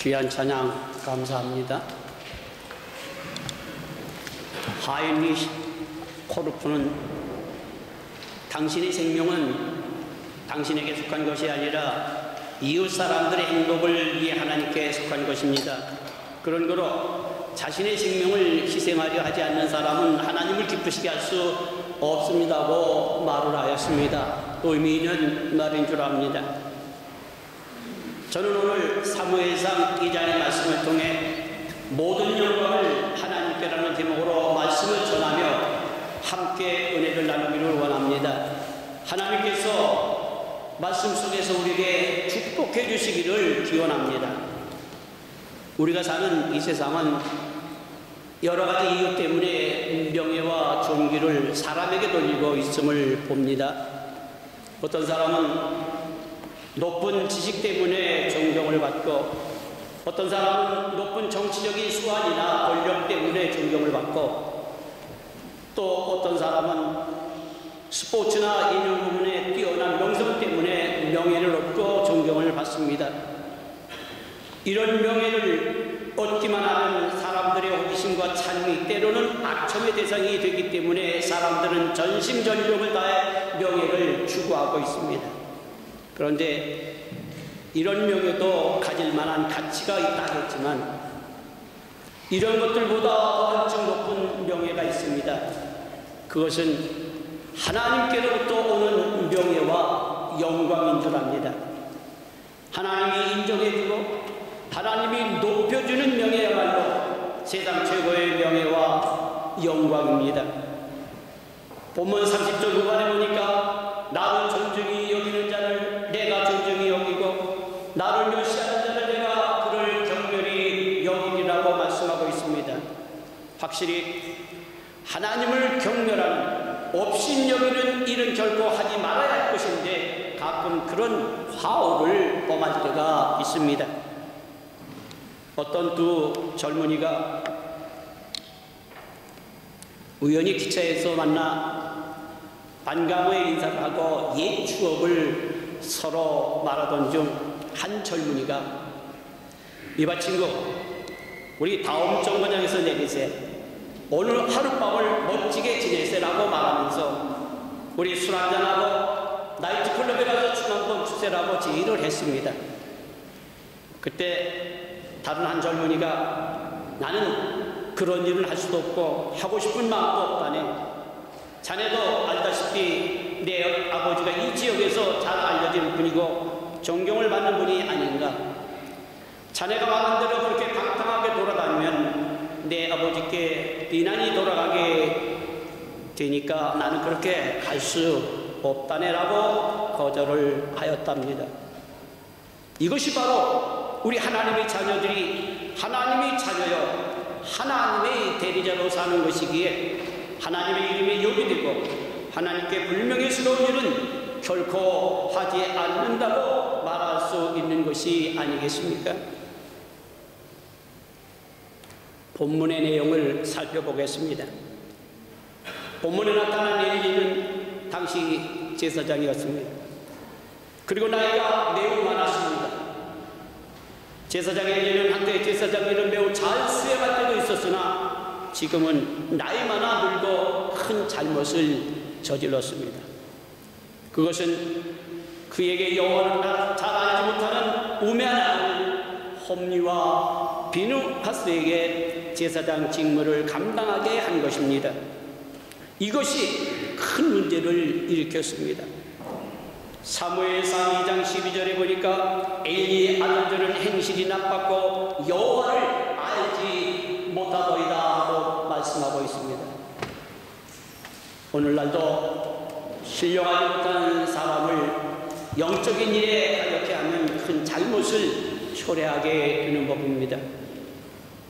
귀한 찬양 감사합니다. 하인리히 코르프는 당신의 생명은 당신에게 속한 것이 아니라 이웃 사람들의 행복을 위해 하나님께 속한 것입니다. 그런 거로 자신의 생명을 희생하려 하지 않는 사람은 하나님을 기쁘시게 할 수 없습니다고 말을 하였습니다. 의미 있는 말인 줄 압니다. 저는 오늘 사무엘상 2장의 말씀을 통해 모든 영광을 하나님께라는 제목으로 말씀을 전하며 함께 은혜를 나누기를 원합니다. 하나님께서 말씀 속에서 우리에게 축복해 주시기를 기원합니다. 우리가 사는 이 세상은 여러 가지 이유 때문에 명예와 존귀를 사람에게 돌리고 있음을 봅니다. 어떤 사람은 높은 지식 때문에 존경을 받고, 어떤 사람은 높은 정치적인 수완이나 권력 때문에 존경을 받고, 또 어떤 사람은 스포츠나 인형 부문에 뛰어난 명성 때문에 명예를 얻고 존경을 받습니다. 이런 명예를 얻기만 하면 사람들의 호기심과 찬미, 때로는 악청의 대상이 되기 때문에 사람들은 전심전력을 다해 명예를 추구하고 있습니다. 그런데 이런 명예도 가질 만한 가치가 있다겠지만 이런 것들보다 한층 높은 명예가 있습니다. 그것은 하나님께로부터 오는 명예와 영광인 줄 압니다. 하나님이 인정해주고 하나님이 높여주는 명예야말로 세상 최고의 명예와 영광입니다. 본문 30절 후반에 보니까 나를 존중히 여기는 자를 내가 존중히 여기고 나를 멸시하는 자를 내가 그를 경멸히 여기리라고 말씀하고 있습니다. 확실히 하나님을 경멸하는 업신여기는 일은 결코 하지 말아야 할 것인데 가끔 그런 화오를 범할 때가 있습니다. 어떤 두 젊은이가 우연히 기차에서 만나 반가워의 인사를 하고 옛 추억을 서로 말하던 중 한 젊은이가 이봐 친구, 우리 다음 정거장에서 내리세. 오늘 하룻밤을 멋지게 지내세라고 말하면서 우리 술 한잔하고 나이트클럽에 가서 춤 한번 추세라고 제의를 했습니다. 그때 다른 한 젊은이가 나는 그런 일을 할 수도 없고 하고 싶은 마음도 없다네. 자네도 알다시피 내 아버지가 이 지역에서 잘 알려진 분이고 존경을 받는 분이 아닌가. 자네가 말한 대로 그렇게 방탕하게 돌아다니면 내 아버지께 비난이 돌아가게 되니까 나는 그렇게 갈 수 없다네라고 거절을 하였답니다. 이것이 바로 우리 하나님의 자녀들이 하나님의 자녀여 하나님의 대리자로 사는 것이기에 하나님의 이름에 여기되고 하나님께 불명예스러운 일은 결코 하지 않는다고 말할 수 있는 것이 아니겠습니까? 본문의 내용을 살펴보겠습니다. 본문에 나타난 엘리는 당시 제사장이었습니다. 그리고 나이가 매우 많았습니다. 제사장 엘리는 한때 제사장 일을 매우 잘 수행할 때도 있었으나 지금은 나이 많아 늙고 큰 잘못을 저질렀습니다. 그것은 그에게 여호와를 잘 알지 못하는 우매한 아들 홈리와 비느하스에게 제사장 직무를 감당하게 한 것입니다. 이것이 큰 문제를 일으켰습니다. 사무엘상 2장 12절에 보니까 엘리의 아들들은 행실이 나빴고 여호와를 알지 못하더이다 하고 말씀하고 있습니다. 오늘날도 신령하지 못한 사람을 영적인 일에 가볍게 하면 큰 잘못을 초래하게 되는 법입니다.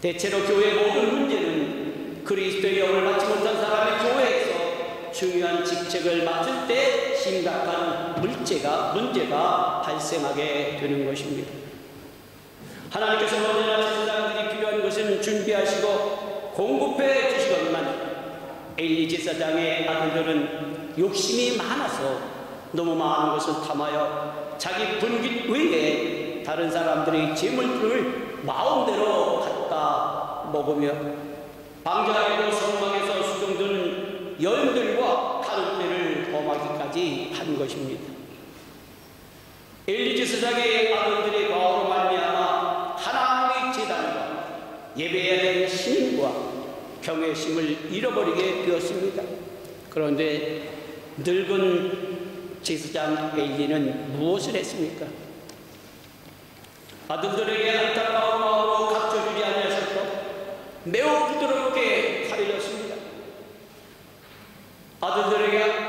대체로 교회의 모든 문제는 그리스도의 영을 받지 못한 사람의 교회에서 중요한 직책을 맡을 때 심각한 문제가 발생하게 되는 것입니다. 하나님께서 언제나 제사장들이 필요한 것은 준비하시고 공급해 주시거니만 엘리 제사장의 아들들은 욕심이 많아서 너무 많은 것을 탐하여 자기 분깃 외에 다른 사람들의 재물들을 마음대로 갖다 먹으며 방자에도 성막에서 수정된 여인들과 가늠죄를 범하기까지 한 것입니다. 엘리 제사장의 아들들의 과오로 말미암아 하나님의 제단과 예배해야 될 신과 경외심을 잃어버리게 되었습니다. 그런데 늙은 제사장 엘리는 무엇을 했습니까? 아들들에게 안타까운 마음으로 갚아주지 아니하셨고 매우 부드럽게 살렸습니다. 아들들에게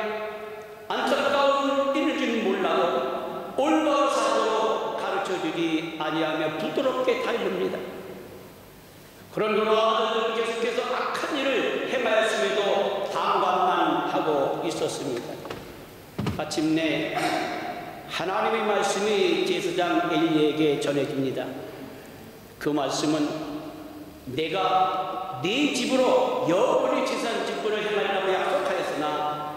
안타까운 일일지는 몰라도 올바른 사도로 가르쳐주지 아니하며 부드럽게 다릅니다. 그런 거로 아들들은 계속해서 악한 일을 행하였음에도 방관만 하고 있었습니다. 마침내 하나님의 말씀이 제사장 엘리에게 전해집니다. 그 말씀은 내가 네 집으로 영원히 제사장 직분을 행하려고 약속하였으나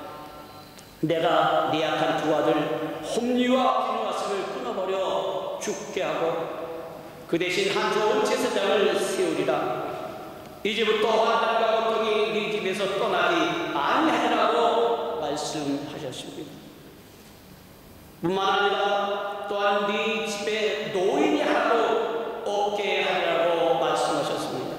내가 네 악한 두 아들 홈리와 비누아스를 끊어버려 죽게 하고 그 대신 한 좋은 제사장을 세우리라. 이제부터 환난과 고통이 네 집에서 떠나지 아니하리라고 말씀하셨습니다. 뿐만 아니라 또한 네 집에 노인이 하나도 없게 하리라고 말씀하셨습니다.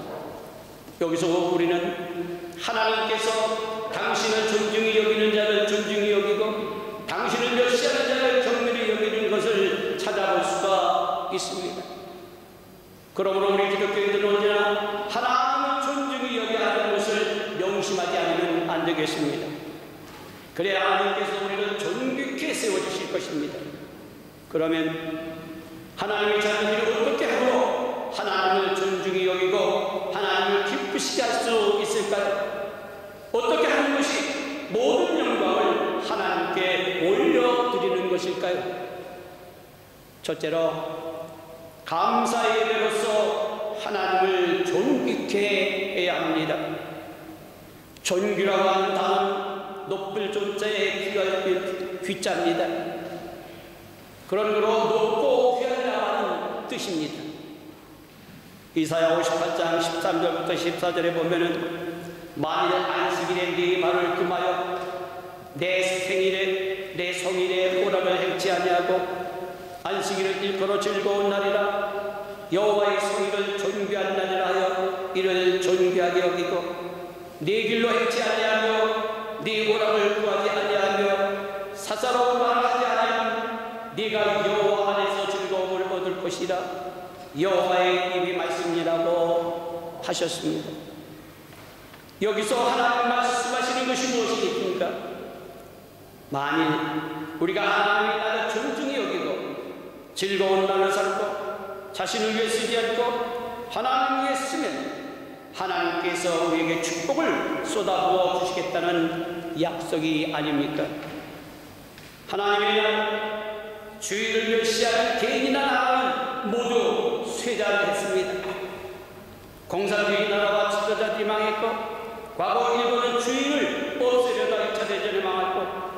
여기서 우리는 하나님께서 당신을 존중히 여기는 자를 존중히 여기고 당신을 멸시하는 자를 경멸히 여기는 것을 찾아볼 수가 있습니다. 그러므로 우리 기독교인들은 언제나 하나님을 존중히 여겨야 하는 것을 명심하지 않으면 안 되겠습니다. 그래야 하나님께서 우리를 존귀케 세워주실 것입니다. 그러면 하나님의 자녀들이 어떻게 하고 하나님을 존중히 여기고 하나님을 기쁘시게 할 수 있을까요? 어떻게 하는 것이 모든 영광을 하나님께 올려드리는 것일까요? 첫째로 감사의 예배로서 하나님을 존귀케 해야 합니다. 존귀라고 하는 단어는 높을 존자의 귀자입니다. 그런 거로 높고 귀하다고 하는 뜻입니다. 이사야 58장 13절부터 14절에 보면은 만일 안식일에 네 말을 금하여 내 생일에 내 성일에 호락을 행치 아니하고 안식일을 일컬어 즐거운 날이라 여호와의 성일을 존귀한 날이라 하여 이를 존귀하게 여기고 네 길로 행치 아니하며 네 호락을 구하지 아니하며 사사로운 말을 하지 아니하면 네가 여호와 안에서 즐거움을 얻을 것이라 여호와의 입이 말씀이라고 하셨습니다. 여기서 하나님 말씀하시는 것이 무엇이겠습니까? 만일 우리가 하나님의 나라를 존중히 여기고 즐거운 날을 살고 자신을 위해 쓰지 않고 하나님 위해 쓰면 하나님께서 우리에게 축복을 쏟아부어 주시겠다는 약속이 아닙니까? 하나님의 나라 주의를 멸시하는 개인이나 나라는 모두 쇠잔했습니다. 공산주의 나라와 지도자들이 망했고 과거 일본은 주의를 없애려다 2차 대전에 망했고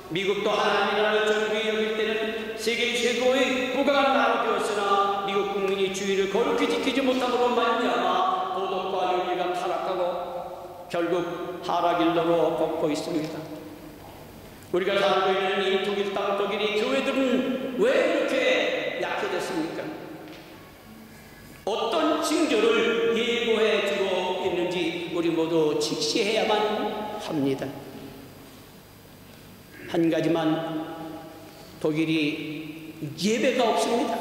미국도 하나님의 나라를 존귀히 여길 때는 세계 최고의 부강한 나라가 되었으나 미국 국민이 주의를 거룩히 지키지 못함으로 말미암아 도덕과 윤리가 타락하고 결국 하락일로로 걷고 있습니다. 우리가 살고 있는 이 독일 땅 독일이 교회들은 왜 이렇게 약해졌습니까? 어떤 징조를 예고해 주고 있는지 우리 모두 직시해야만 합니다. 한 가지만 독일이 예배가 없습니다.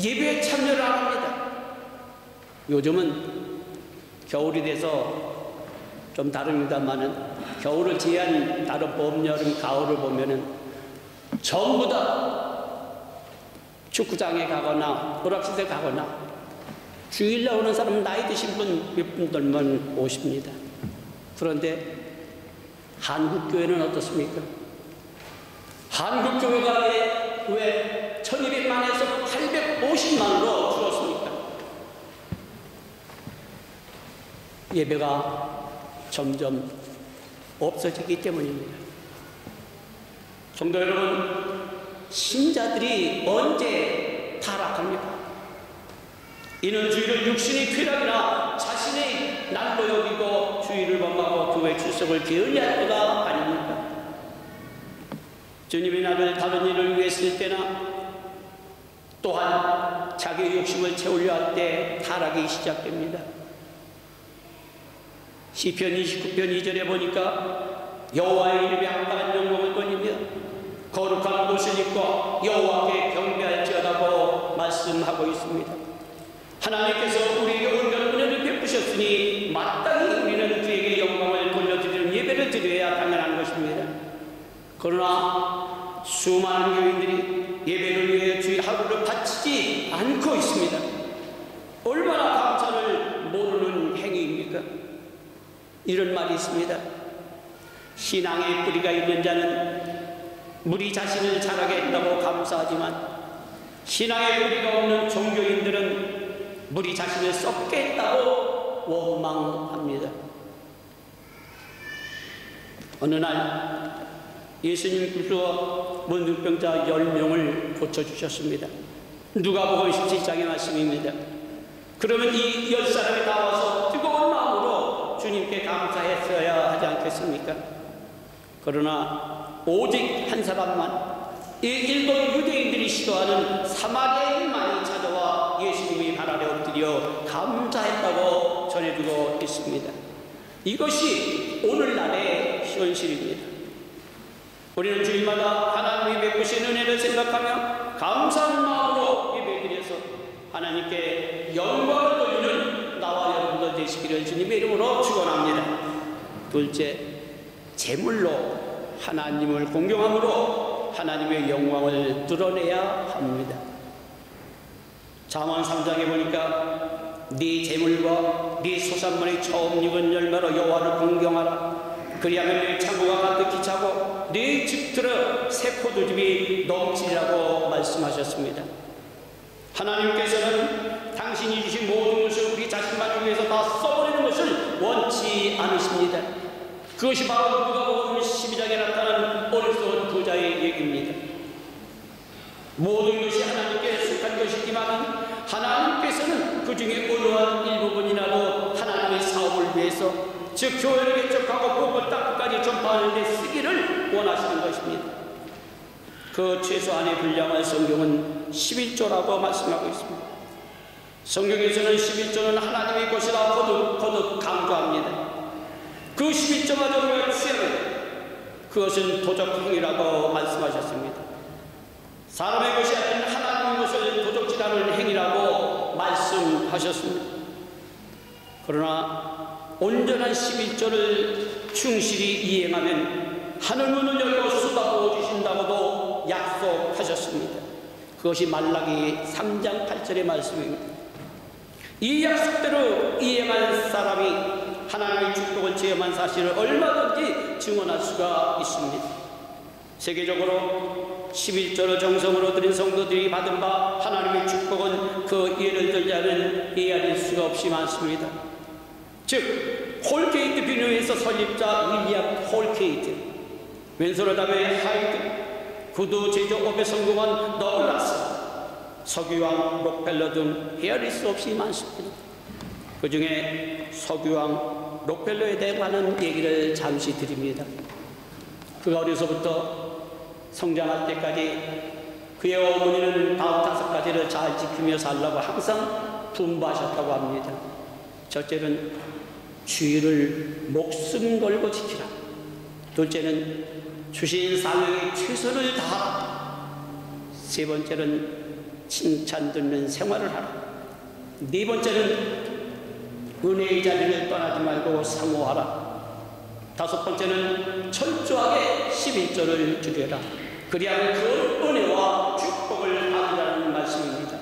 예배에 참여를 안 합니다. 요즘은 겨울이 돼서 좀 다릅니다만은 겨울을 제한 다른 봄, 여름, 가을을 보면은 전부 다 축구장에 가거나 오락실에 가거나 주일날 오는 사람은 나이 드신 분 몇 분들만 오십니다. 그런데 한국교회는 어떻습니까? 한국교회가 왜 1200만에서 850만으로 줄었습니까? 예배가 점점 없어지기 때문입니다. 성도 여러분, 신자들이 언제 타락합니까? 이는 주의를 육신의 쾌락이나 자신의 날로 여기고 주의를 범하고 교회 출석을 게을리할 때가 아닙니까? 주님이 나를 다른 일을 위해 쓸 때나 또한 자기의 욕심을 채우려 할 때 타락이 시작됩니다. 시편 29편 2절에 보니까 여호와의 이름에 합당한 영광을 돌리며 거룩한 옷을 입고 여호와께 경배할지어다고 말씀하고 있습니다. 하나님께서 우리에게 온전한 은혜를 베푸셨으니 마땅히 우리는 그에게 영광을 돌려드리는 예배를 드려야 당연한 것입니다. 그러나 수많은 교인들이 예배를 위해 주의 하루를 바치지 않고 있습니다. 얼마나 감사를 모르는 행위입니까? 이런 말이 있습니다. 신앙의 뿌리가 있는 자는 우리 자신을 자라게 했다고 감사하지만 신앙의 뿌리가 없는 종교인들은 우리 자신을 썩게 했다고 원망합니다. 어느 날 예수님께서 문둥병자 10명을 고쳐주셨습니다. 누가복음 17장의 말씀입니다. 그러면 이 10사람이 다 와서 뜨거운 마음으로 주님께 감사했어야 하지 않겠습니까? 그러나 오직 한 사람만, 이 일본 유대인들이 싫어하는 사마리아인만이 찾아와 예수님이 발 아래 엎드려 감사했다고 전해주고 있습니다. 이것이 오늘날의 현실입니다. 우리는 주일마다 하나님이 베푸신 은혜를 생각하며 감사한 마음으로 예배드려서 하나님께 영광을 돌리는 나와 여러분들 되시기를 주님의 이름으로 축원합니다. 둘째, 제물로 하나님을 공경함으로 하나님의 영광을 드러내야 합니다. 잠언 3장에 보니까 네 제물과 네 소산물의 처음 익은 열매로 여호와를 공경하라. 그리하면 내 창고가 가득히 차고 네 집들어 새 포도즙이 넘치리라고 말씀하셨습니다. 하나님께서는 당신이 주신 모든 것을 우리 자신만을 위해서 다 써버리는 것을 원치 않으십니다. 그것이 바로 누가복음 12장에 나타난 어리석은 부자의 얘기입니다. 모든 것이 하나님께 속한 것이지만 하나님께서는 그 중에 어느 한 일부분이라도 하나님의 사업을 위해서, 즉 교회를 개척하고 복을 땅까지 전파하는 데 쓰기를 원하시는 것입니다. 그 최소한의 분량을 성경은 11조라고 말씀하고 있습니다. 성경에서는 11조는 하나님의 것이라 거듭 강조합니다. 그 11조마저 우리가 취하면 그것은 도적행위라고 말씀하셨습니다. 사람의 것이 아닌 하나님의 것을 도적질하는 행위라고 말씀하셨습니다. 그러나 온전한 11조를 충실히 이행하면 하늘문을 열고 쏟아 부어주신다고도 약속하셨습니다. 그것이 말라기 3장 8절의 말씀입니다. 이 약속대로 이행한 사람이 하나님의 축복을 체험한 사실을 얼마든지 증언할 수가 있습니다. 세계적으로 11조를 정성으로 드린 성도들이 받은 바 하나님의 축복은 그 예를 들자면 헤아릴 수가 없이 많습니다. 즉 홀케이트 비누에서 설립자 윌리엄 홀케이트, 왼손어담의 하이드, 구두 제조업에 성공한 너글라스, 석유왕 록펠러 등 헤아릴 수 없이 많습니다. 그 중에 석유왕 록펠러에 대한 얘기를 잠시 드립니다. 그가 어려서부터 성장할 때까지 그의 어머니는 다음 5가지를 잘 지키며 살라고 항상 분부하셨다고 합니다. 첫째는 주의를 목숨 걸고 지키라. 둘째는 주신 사명에 최선을 다하라. 세 번째는 칭찬 듣는 생활을 하라. 네 번째는 은혜의 자리를 떠나지 말고 사모하라. 다섯 번째는 철저하게 11조를 드려라. 그리하면 그 은혜와 축복을 받으라는 말씀입니다.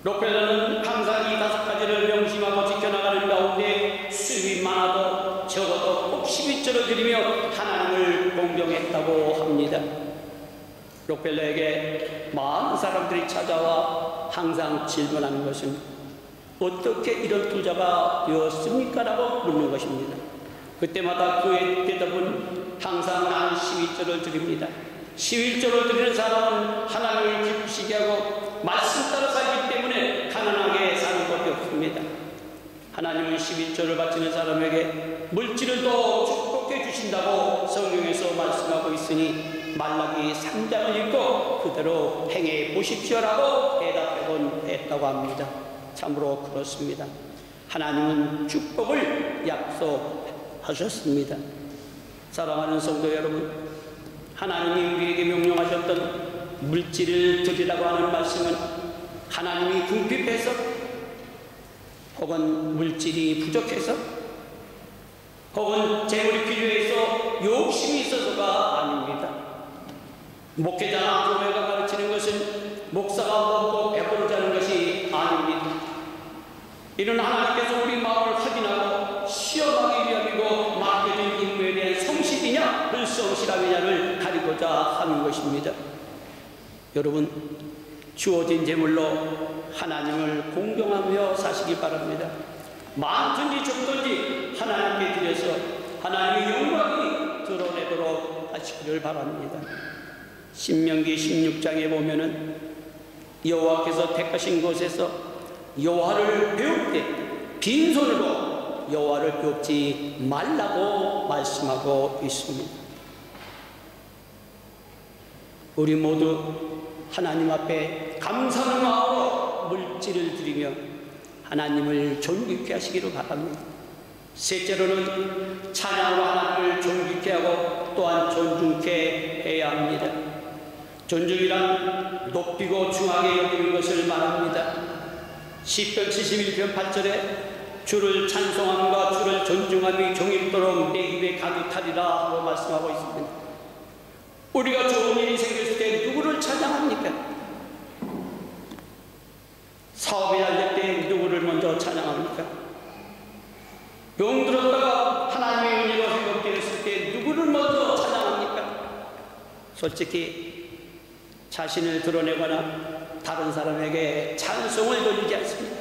록펠러는 항상 이 5가지를 명심하고 지켜나가는 가운데 수입이 많아도 적어도 꼭 11조를 드리며 하나님을 공경했다고 합니다. 록펠러에게 많은 사람들이 찾아와 항상 질문하는 것은 어떻게 이런 부자가 되었습니까? 라고 묻는 것입니다. 그때마다 그의 대답은 항상 나는 11조를 드립니다. 11조를 드리는 사람은 하나님을 기쁘시게 하고 말씀 따라 살기 때문에 가난하게 사는 하나님은 11조를 바치는 사람에게 물질을 더 축복해 주신다고 성경에서 말씀하고 있으니 말라기 3장을 읽고 그대로 행해 보십시오라고 대답하곤 했다고 합니다. 참으로 그렇습니다. 하나님은 축복을 약속하셨습니다. 사랑하는 성도 여러분, 하나님이 우리에게 명령하셨던 물질을 드리라고 하는 말씀은 하나님이 궁핍해서 혹은 물질이 부족해서 혹은 재물이 필요해서 욕심이 있어서가 아닙니다. 목회자나 교회가 가르치는 것은 목사가 먹고 배부르자는 것이 아닙니다. 이는 하나님께서 우리 마음을 확인하고 시험하기 위함이고 맡겨진 임무에 대한 성실이냐 불성실함이냐를 가리고자 하는 것입니다. 여러분, 주어진 재물로 하나님을 공경하며 사시기 바랍니다. 많든지 적든지 하나님께 드려서 하나님의 영광이 드러내도록 하시기를 바랍니다. 신명기 16장에 보면은 여호와께서 택하신 곳에서 여호와를 배울 때 빈손으로 여호와를 배웁지 말라고 말씀하고 있습니다. 우리 모두 하나님 앞에 감사하는 마음으로 물질을 드리며 하나님을 존귀케 하시기를 바랍니다. 셋째로는 찬양으로 하나님을 존귀케 하고 또한 존중케 해야 합니다. 존중이란 높이고 중하게 여기는 것을 말합니다. 시편 71편 8절에 주를 찬송함과 주를 존중함이 종일토록 내 입에 가득하리라 하고 말씀하고 있습니다. 우리가 좋은 일이 생겼을 때 누구를 찬양합니까? 사업이 잘 될 때 누구를 먼저 찬양합니까? 병들었다가 하나님의 은혜로 회복되었을 때 누구를 먼저 찬양합니까? 솔직히 자신을 드러내거나 다른 사람에게 찬송을 돌리지 않습니다.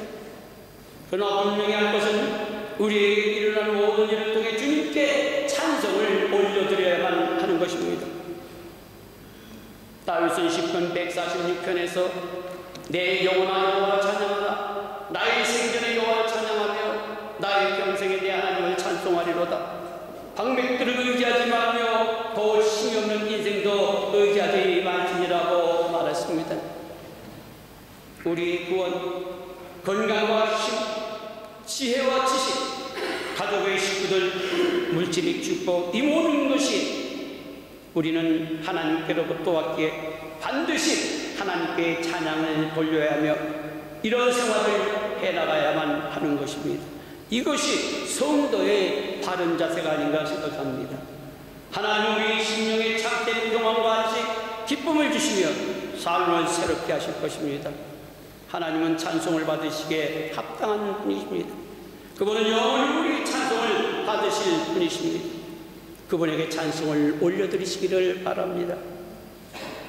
그러나 분명히 할 것은 우리에게 일어나는 모든 일을 통해 주님께 찬송을 올려드려야만 하는 것입니다. 다윗은 시편 146편에서 내 영혼아 여호와를 찬양하라. 나의 생전에 여호와를 찬양하며 나의 평생에 내 하나님을 찬송하리로다. 방백들을 의지하지 말며 더 힘이 없는 인생도 의지하지 말지니라고 말했습니다. 우리의 구원, 건강과 힘, 지혜와 지식, 가족의 식구들, 물질의 축복, 이 모든 것이 우리는 하나님께로부터 왔기에 반드시 하나님께 찬양을 돌려야 하며 이런 생활을 해나가야만 하는 것입니다. 이것이 성도의 바른 자세가 아닌가 생각합니다. 하나님 우리 심령에 참된 평안과 안식, 기쁨을 주시며 삶을 새롭게 하실 것입니다. 하나님은 찬송을 받으시기에 합당한 분이십니다. 그분은 영원히 우리 찬송을 받으실 분이십니다. 그분에게 찬송을 올려드리시기를 바랍니다.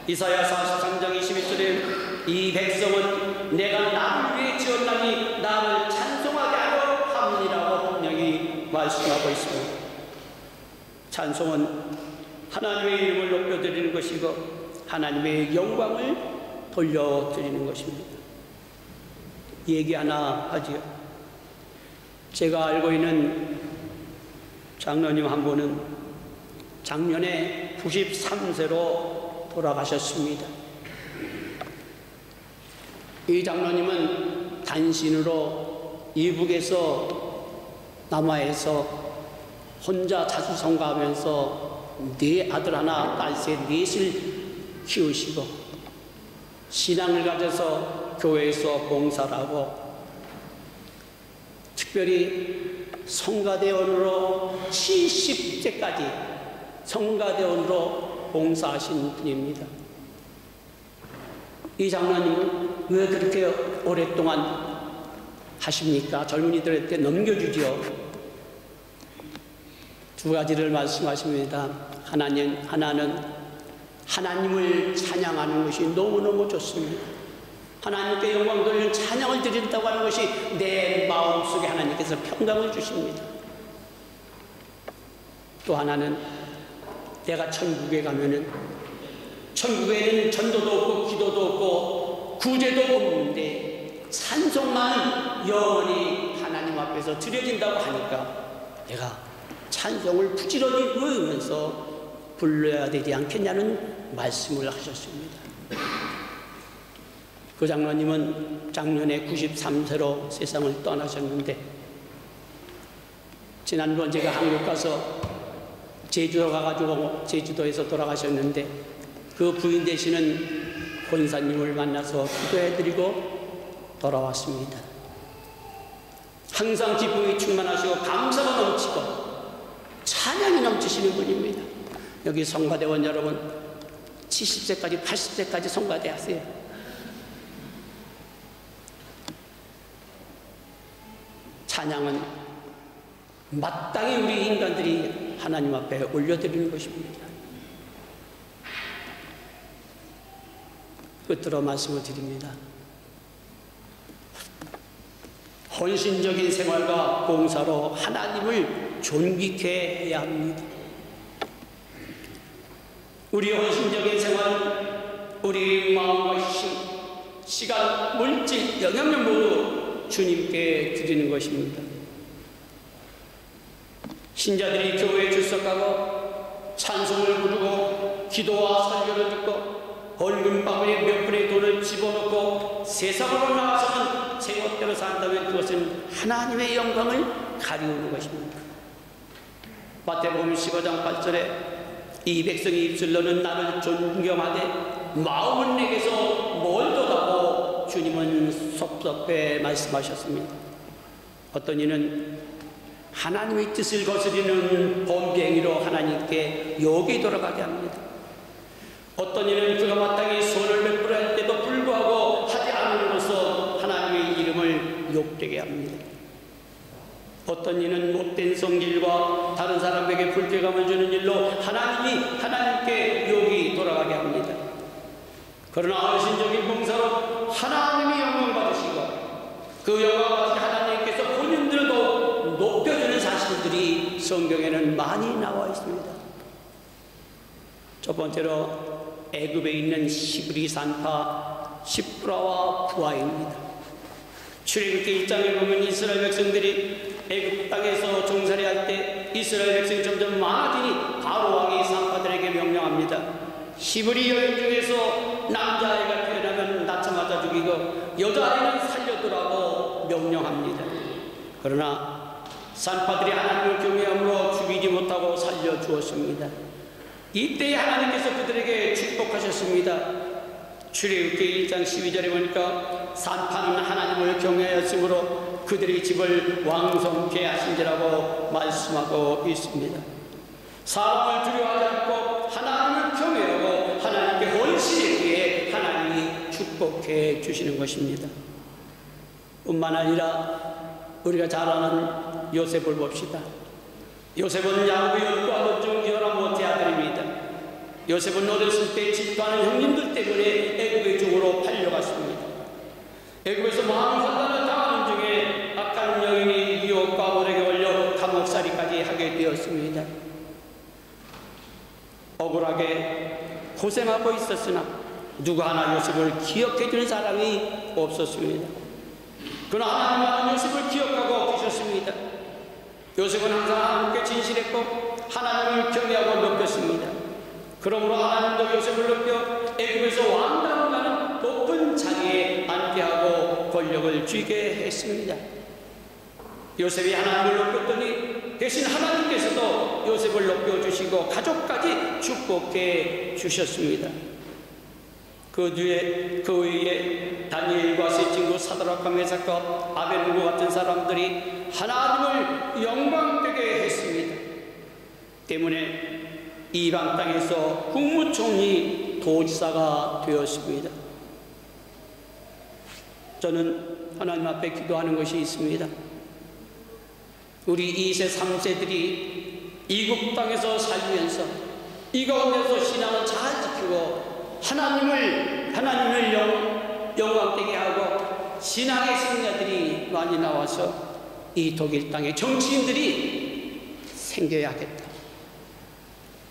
이사야 43장 21절에 이 백성은 내가 나를 위해 지었나니 나를 찬송하게 하려 함이라고 분명히 말씀하고 있습니다. 찬송은 하나님의 이름을 높여드리는 것이고 하나님의 영광을 돌려드리는 것입니다. 얘기 하나 하지요. 제가 알고 있는 장로님 한 분은 작년에 93세로 돌아가셨습니다. 이 장로님은 단신으로 이북에서 남하에서 혼자 자수성가하면서 네 아들 하나 딸 셋 넷을 키우시고 신앙을 가져서 교회에서 봉사를 하고 특별히 성가대원으로 70세까지 성가대원으로 봉사하신 분입니다. 이 장로님은 왜 그렇게 오랫동안 하십니까? 젊은이들한테 넘겨주죠. 두 가지를 말씀하십니다. 하나는 하나님을 찬양하는 것이 너무너무 좋습니다. 하나님께 영광 돌리는 찬양을 드린다고 하는 것이 내 마음속에 하나님께서 평강을 주십니다. 또 하나는 내가 천국에 가면은 천국에는 전도도 없고 기도도 없고 구제도 없는데 찬송만 영원히 하나님 앞에서 앞에서 드려진다고 하니까 내가 찬송을 부지런히 부르면서 불러야 되지 않겠냐는 말씀을 하셨습니다. 그 장로님은 작년에 93세로 세상을 떠나셨는데, 지난번 제가 한국 가서 제주도 가가지고 제주도에서 돌아가셨는데, 그 부인 되시는 권사님을 만나서 기도해드리고 돌아왔습니다. 항상 기쁨이 충만하시고 감사가 넘치고 찬양이 넘치시는 분입니다. 여기 성가대원 여러분, 70세까지 80세까지 성가대 하세요. 찬양은 마땅히 우리 인간들이 하나님 앞에 올려드리는 것입니다. 끝으로 말씀을 드립니다. 헌신적인 생활과 봉사로 하나님을 존귀케 해야 합니다. 우리 헌신적인 생활은 우리 마음과 힘, 시간, 물질, 영향력 모두 주님께 드리는 것입니다. 신자들이 교회에 출석하고 찬송을 부르고 기도와 설교를 듣고 벌금바구니에 몇 푼의 돈을 집어넣고 세상으로 나와서는 제멋대로 산다면 그것은 하나님의 영광을 가리우는 것입니다. 마태복음 15장 8절에 이 백성이 입술로는 나를 존경하되 마음은 내게서 멀도다고 주님은 섭섭해 말씀하셨습니다. 어떤 이는 하나님의 뜻을 거스리는 범죄행위로 하나님께 욕이 돌아가게 합니다. 어떤 이는 그가 마땅히 손을 베풀어 할 때도 불구하고 하지 않음으로써 하나님의 이름을 욕되게 합니다. 어떤 이는 못된 성질과 다른 사람에게 불쾌감을 주는 일로 하나님께 욕이 돌아가게 합니다. 그러나 헌신적인 봉사로 하나님이 영광 받으시고 그 영광 받으신 하나님께서 본인들도 높여주는 사실들이 성경에는 많이 나와 있습니다. 첫 번째로 애굽에 있는 시브리 산파 시프라와 부하입니다. 출애굽기 1장에 보면 이스라엘 백성들이 애굽 땅에서 종살이할 때 이스라엘 백성이 점점 많아지니 바로 왕이 산파들에게 명령합니다. 시브리 여인 중에서 남자아이가 태어나면 낳자마자 죽이고 여자아이는 살려두라고 명령합니다. 그러나 산파들이 하나님을 경외함으로 죽이지 못하고 살려주었습니다. 이때 하나님께서 그들에게 축복하셨습니다. 출애굽기 1장 12절에 보니까 산파는 하나님을 경외하였으므로 그들의 집을 왕성케 하신지라고 말씀하고 있습니다. 사람을 두려워하지 않고 하나님을 경외하고 하나님께 헌신하기에 하나님이 축복해 주시는 것입니다. 뿐만 아니라 우리가 잘 아는 요셉을 봅시다. 요셉은 야곱의 12아들 중 11번째 아들입니다. 요셉은 어렸을 때 질투하는 형님들 때문에 애굽의 종으로 팔려갔습니다. 애굽에서 망상단을 당하는 중에 악한 여인이 유혹과 몰에게 걸려 감옥살이까지 하게 되었습니다. 억울하게 고생하고 있었으나 누구 하나 요셉을 기억해주는 사람이 없었습니다. 그러나 하나님은 요셉을 기억하고 계셨습니다. 요셉은 항상 하나님께 진실했고 하나님을 경외하고 높였습니다. 그러므로 하나님도 요셉을 높여 애굽에서 왕당하는 높은 자리에 앉게 하고 권력을 쥐게 했습니다. 요셉이 하나님을 높였더니 대신 하나님께서도 요셉을 높여주시고 가족까지 축복해 주셨습니다. 그 위에 다니엘과 세 친구 사드락과 메삭과 아벨누고 같은 사람들이 하나님을 영광되게 했습니다. 때문에 이방 땅에서 국무총리 도지사가 되었습니다. 저는 하나님 앞에 기도하는 것이 있습니다. 우리 2세, 3세들이 이국 땅에서 살면서 이 가운데서 신앙을 잘 지키고 하나님을 영광되게 하고 신앙의 승자들이 많이 나와서 이 독일 땅의 정치인들이 생겨야겠다.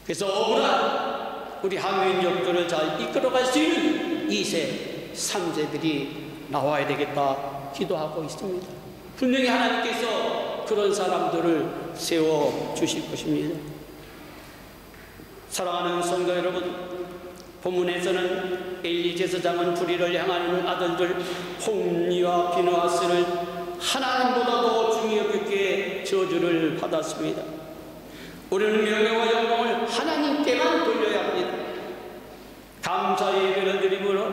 그래서 억울한 우리 한민족들을 잘 이끌어갈 수 있는 2세, 3세들이 나와야 되겠다 기도하고 있습니다. 분명히 하나님께서 그런 사람들을 세워 주실 것입니다. 사랑하는 성도 여러분, 본문에서는 엘리 제사장은 불의를 향하는 아들들 홈리와 비느하스를 하나님보다도 중히 여기게 저주를 받았습니다. 우리는 명예와 영광을 하나님께만 돌려야 합니다. 감사의 예배를 드림으로,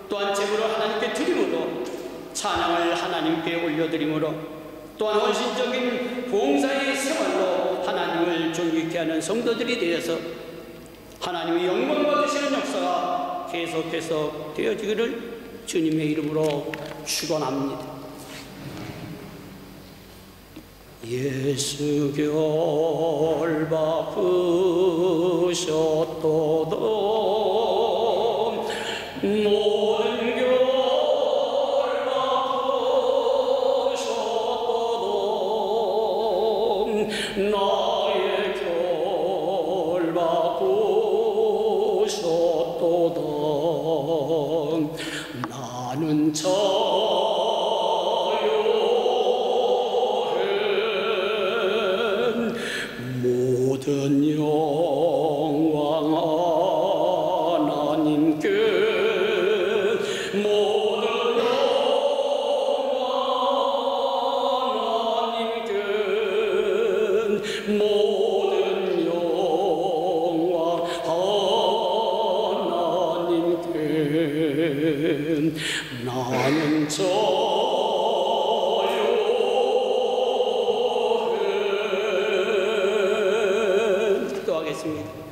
또한 제물을 하나님께 드림으로, 찬양을 하나님께 올려드림으로, 또한 헌신적인 봉사의 생활로 하나님을 존귀케 하는 성도들이 되어서 하나님의 영광 받으시는 역사가 계속해서 되어지기를 주님의 이름으로 축원합니다. 예수 결박하셨도다 모든 결박하셨도다 나의 결박하셨도다 나는 모든 영광 하나님께 모든 영광 하나님께 모든 영광 하나님께 나는 기도하겠습니다.